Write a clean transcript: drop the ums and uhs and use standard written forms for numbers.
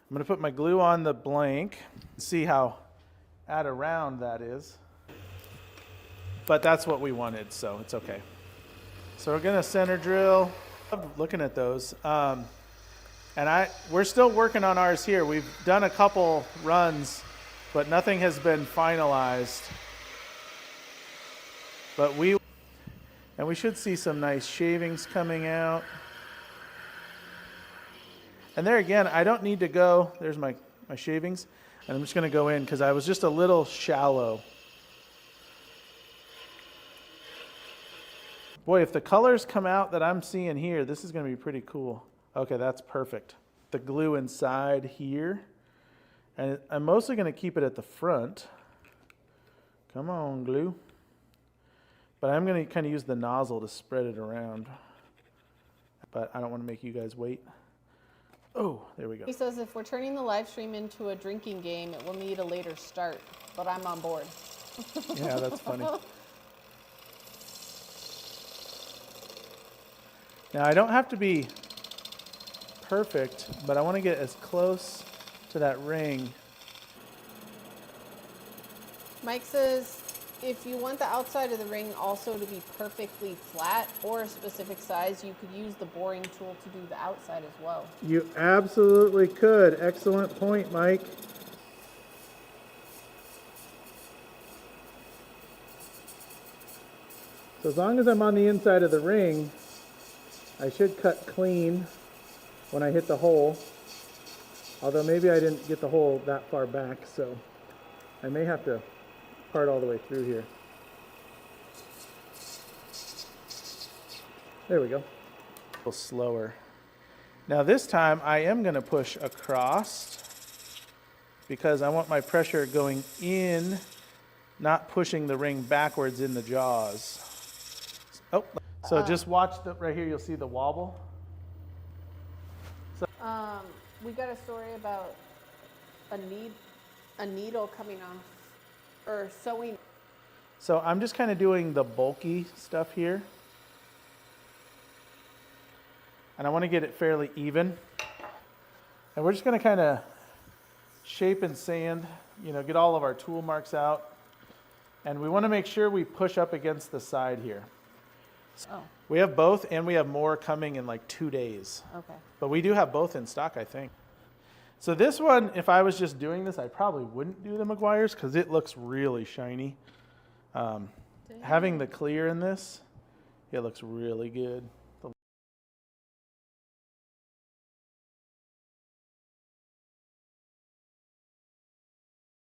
I'm going to put my glue on the blank, see how at around that is. But that's what we wanted, so it's okay. So we're going to center drill. I'm looking at those. We're still working on ours here. We've done a couple runs, but nothing has been finalized. But we should see some nice shavings coming out. And there again, I don't need to go. There's my shavings. And I'm just going to go in because I was just a little shallow. Boy, if the colors come out that I'm seeing here, this is going to be pretty cool. Okay, that's perfect. The glue inside here. And I'm mostly going to keep it at the front. Come on, glue. But I'm going to kind of use the nozzle to spread it around. But I don't want to make you guys wait. Oh, there we go. He says if we're turning the live stream into a drinking game, it will need a later start, but I'm on board. Yeah, that's funny. Now, I don't have to be perfect, but I want to get as close to that ring. Mike says if you want the outside of the ring also to be perfectly flat or a specific size, you could use the boring tool to do the outside as well. You absolutely could. Excellent point, Mike. So as long as I'm on the inside of the ring, I should cut clean when I hit the hole. Although maybe I didn't get the hole that far back, so I may have to part all the way through here. There we go. A little slower. Now this time I am going to push across because I want my pressure going in, not pushing the ring backwards in the jaws. Oh, so just watch right here, you'll see the wobble. So, we got a story about a needle coming off or sewing. So I'm just kind of doing the bulky stuff here. And I want to get it fairly even. And we're just going to kind of shape and sand, get all of our tool marks out. And we want to make sure we push up against the side here. Oh. We have both, and we have more coming in like 2 days. Okay. But we do have both in stock, I think. So this one, if I was just doing this, I probably wouldn't do the McGuire's because it looks really shiny. Having the clear in this, it looks really good.